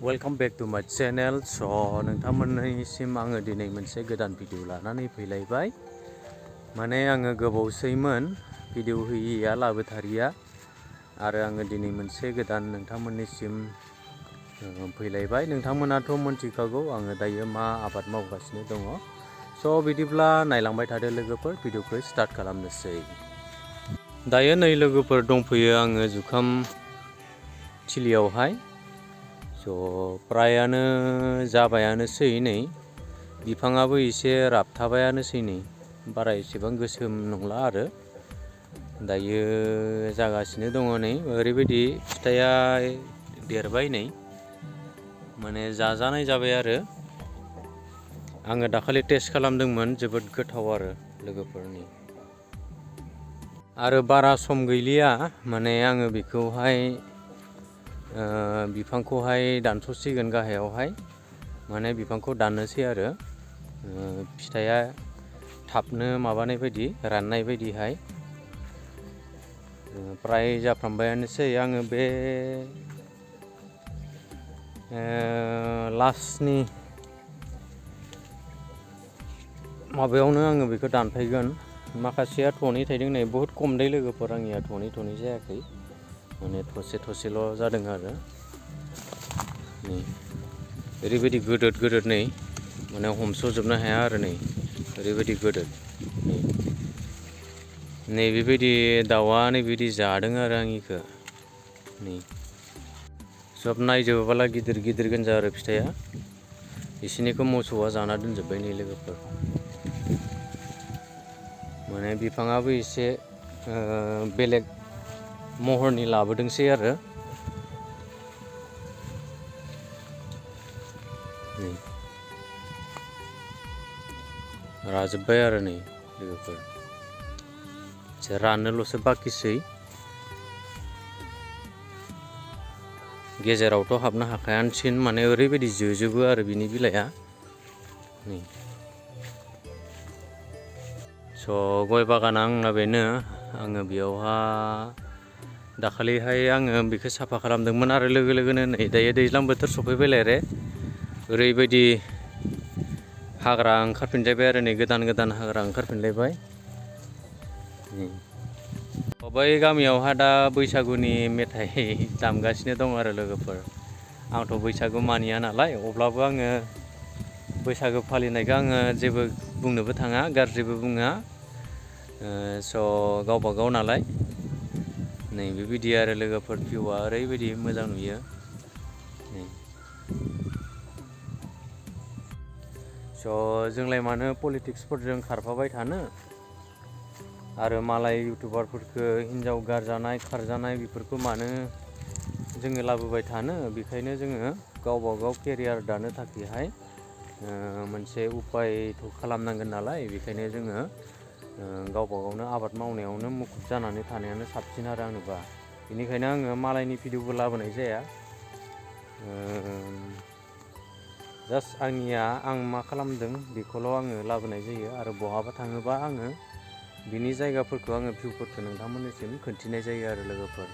Welcome back to माय channel. नोंथांमोननिसिम आङो दिनै मोनसे गोदान भिडिअ लानानै फैलायबाय। माने आङो गोबावसैमोन भिडिअ होयिया लाबोथारिया, आरो आङो दिनै मोनसे गोदान नोंथांमोननिसिम फैलायबाय। नोंथांमोनाथ' मोनथिखागौ आङो दायो मा आबाद मावगासिनो दङ। बिदिब्ला नायलांबाय थादो लोगोफोर, भिडिअखौ स्टार्ट खालामनोसै। दायो नै लोगोफोर दंफैयो आङो जुखाम थिलियावहाय। प्रायानो जाबायानोसै, नै बिफाङाबो एसे राबथाबायानोसै, नै बारा एसेबां गोसोम नंला आरो दायो जागासिनो दङ। नै ओरैबायदि फिथाइया देरबाय, नै माने जाजानाय जाबाय आरो आङो दाखालि टेस्ट खालामदोंमोन, जोबोद गोथाव आरो लोगोफोरनि। आरो बारा सम गैलिया, माने आङो बेखौहाय बिफांखौहाय दानस'सिगोन गाहायावहाय, माने बिफांखौ दाननोसै आरो फिथाइया थाबनो माबानाय बायदि, राननाय बायदिहाय। प्राय जाफ्रामबायानोसै। आङो बे लास्टनि माबायावनो आङो बेखौ दानफायगोन। माखासेया थनै थाइदों, नै बहुद खम दै लोगोफोर, आंनिया थनै जायाखै, माने थसेल' जादों आरो नै ओरैबायदि गोदोद नै, माने हमस'जोबनो हाया आरो नै ओरैबायदि गोदोद। नै बेबायदि दाउआ नैबिदि जादों आरो आंनिखौ, नै सब नायजोबोब्ला गिदिर गोनजा आरो फिथाइया। बिसोरनिखौ मोसौआ जाना दोनजोब्बाय नै लोगोफोर। माने बिफाङाबो एसे बेलेग महरनि लाबोदोंसै आरो नै राजोब्बाय आरो नै लोगोफोर, एसे राननोल'सो बाखिसै। गेजेरावथ' हाबनो हाखायानोसिन, माने ओरैबायदि जोजोबो आरो बिनि बिलाइआ नै। गय बागाना आंना बेनो। आङो बेयावहा दाखालिहाय आङो बेखौ साफा खालामदोंमोन, आरो लोगोनो नै दायो दैज्लां बोथोर सफैबायलाय ओरैबायदि हाग्रा ओंखारफिनलायबाय आरो नै गोदान हाग्रा ओंखारफिनलायबाय। बै गामियावहा दा बैसागुनि मेथाइ दामगासिनो दं आरो लोगोफोर। आंथ' बैसागु मानिया नालाय, अब्लाबो आङो बैसागु फालिनायखौ आङो जेबो बुंनोबो थाङा, गाज्रिबो बुङा। गावबागाव नालाय, नै बेबायदि आरो लोगोफोर। भिउआ ओरैबायदि मोजां नुयो नै। जोंलाय मानो पलिटिक्सफोरजों खारफाबाय थानो, आरो मालाय इउटुबारफोरखौ हिन्जाव गारजानाय खारजानाय बेफोरखौ मानो जोङो लाबोबाय थानो। बेखायनो जोङो गावबागाव केरियार दानो थाखायहाय मोनसे उपायथ' खालामनांगोन नालाय, बेखायनो जोङो गावबागावनो आबाद मावनायावनो मुखुब जानानै थानायानो साबसिन आरो आंनोबा। बेनिखायनो आङो मालायनि भिडिअबो लाबोनाय जाया। जास्ट आंनिया आं मा खालामदों बेखौल' आङो लाबोनाय जायो, आरो बहाबा थाङोबा आङो बिनि जायगाफोरखौ आङो भिउफोरखौ नोंथांमोननिसिम खोन्थिनाय जायो आरो लोगोफोर।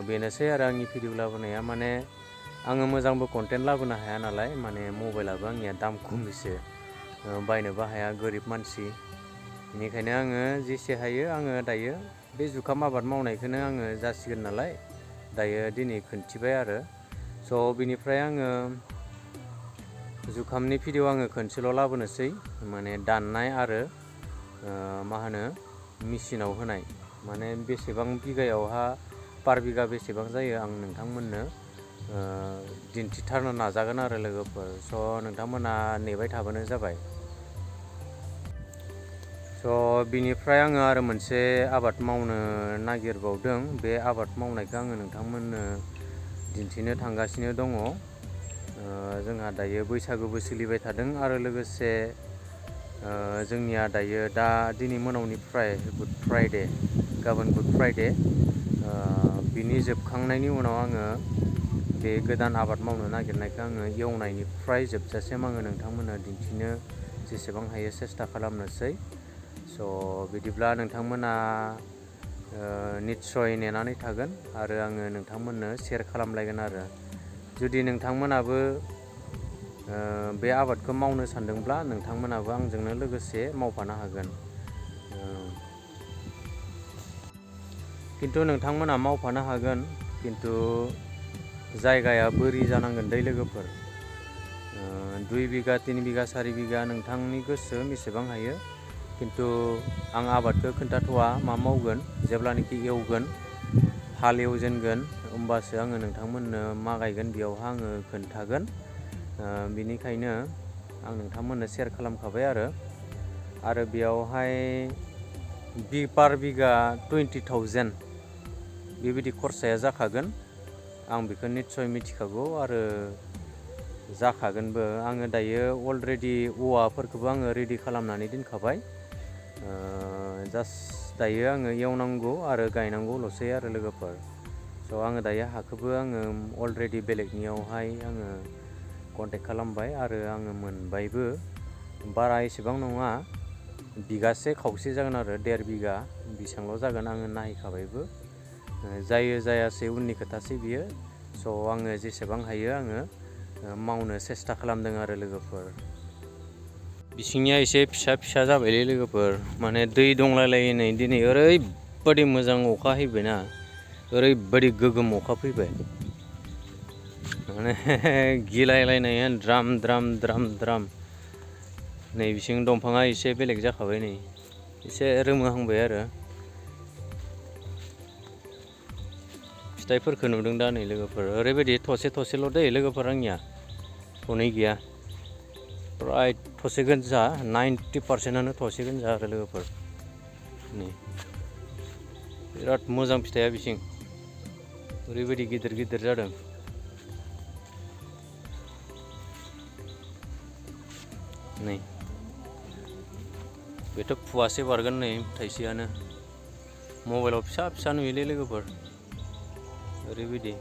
बेनोसै आरो आंनि भिडिअ लाबोनाया। माने आङो मोजांबो कन्टेन्ट लाबोनो हाया नालाय, माने मबाइलाबो आंनिया दाम खमनिसो, बायनोबो हाया, गोरिब मानसि। बेनिखायनो आङो जेसे हायो आङो दायो बे जुखाम आबाद मावनायखौनो आङो जासिगोन नालाय दायो दिनै खोन्थिबाय आरो। बिनिफ्राय आङो जुखामनि भिडिअ आङो खनसेल' लाबोनोसै, माने दाननाय आरो मा होनो मेचिनाव होनाय। माने बेसेबां बिगायावहा पार बिगा बेसेबां जायो आं नोंथांमोननो दिन्थिथारनो नाजागोन आरो लोगोफोर। नोंथांमोना नेबाय थाबानो जाबाय। बिनिफ्राय आङो आरो मोनसे आबाद मावनो नागिरबावदों। बे आबाद मावनायखौ आङो नोंथांमोननो दिन्थिनो थांगासिनो दङ। जोंहा दायो बैसागुबो सोलिबाय थादों, आरो लोगोसे जोंनिया दायो दा दिनै मोनावनिफ्राय गुड फ्राइडे, गाबोन गुड फ्राइडे। बिनि जोबखांनायनि उनाव आङो बे गोदान आबाद मावनो नागिरनायखौ आङो एवनायनिफ्राय जोबजासिम आङो नोंथांमोननो दिन्थिनो जेसेबां हायो सेस्था खालामनोसै। बिदिब्ला नोंथांमोना निस्सय नेनानै थागोन, आरो आङो नोंथांमोननो शेयार खालामलायगोन आरो जुदि नोंथांमोनाबो बे आबादखौ मावनो सानदोंब्ला नोंथांमोनाबो आंजोंनो लोगोसे मावफानो हागोन। किन्तु नोंथांमोना मावफानो हागोन, किन्तु जायगाया बोरि जानांगोन दै लोगोफोर। 2 बिगा 3 बिगा 4 बिगा नोंथांनि गोसो बेसेबां हायो, किन्तु आं आबादखौ खोन्थाथ'वा मा मावगोन। जेब्लानोखि एवगोन, हाल एवजेनगोन, होमबासो आङो नोंथांमोननो मा गायगोन बेयावहा आङो खोन्थागोन। बिनिखायनो आं नोंथांमोननो शेयार खालामखाबाय आरो बेयावहाय पार बिगा 20,000 बेबायदि खरसाया जाखागोन। आं बेखौ निस्सय मिथिखागौ आरो जाखागोनबो। आङो दायो अलरेडि औवाफोरखौबो आङो रेडि खालामनानै दोनखाबाय। जास्ट दायो आङो एवनांगौ आरो गायनांगौल'सै आरो लोगोफोर। स' आङो दायो हाखौबो आङो अलरेडि बेलेगनियावहाय आङो कन्टेक्ट खालामबाय आरो आङो मोनबायबो। बारा एसेबां नङा, बिगासे खावसे जागोन आरो 1.5 बिगा बेसेबांल' जागोन आङो नायखाबायबो। जायो जायासै उननि खोथासै बियो। स' आङो जेसेबां हायो आङो मावनो सेस्था खालामदों आरो लोगोफोर। बिसिनिया एसे फिसा फिसा जाबायलै लोगोफोर, माने दै दंलायलायो नै दिनै ओरैबादि मोजां अखा हैबायना, ओरैबादि गोगोम अखा फैबाय, माने गिलायलायनाय द्राम द्राम द्राम द्राम। नै बिसिनि दंफाङा एसे बेलेग जाखाबाय, नै एसे रोमोहांबाय आरो फिथाइफोरखौ नुदों दा नै लोगोफोर। ओरैबायदि थसे थसेल' दै लोगोफोर, आंनिया थनै गैया, फ्राय थसे गोजा, 90%आनो थसे गोजा आरो लोगोफोर। नै बिराद मोजां फिथाइया बिसिं, ओरैबायदि गिदिर गिदिर जादों। नै बेथ' फुवासे बारगोन नै थाइसेयानो। मबाइलाव फिसा फिसा नुयोलै लोगोफोर, ओरैबायदि।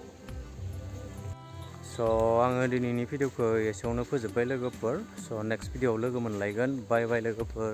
स' आङो दिनैनि भिडिअखौ एसेयावनो फोजोब्बाय लोगोफोर। स' नेक्स्ट भिडिअआव लोगो मोनलायगोन। बाय बाय लोगोफोर।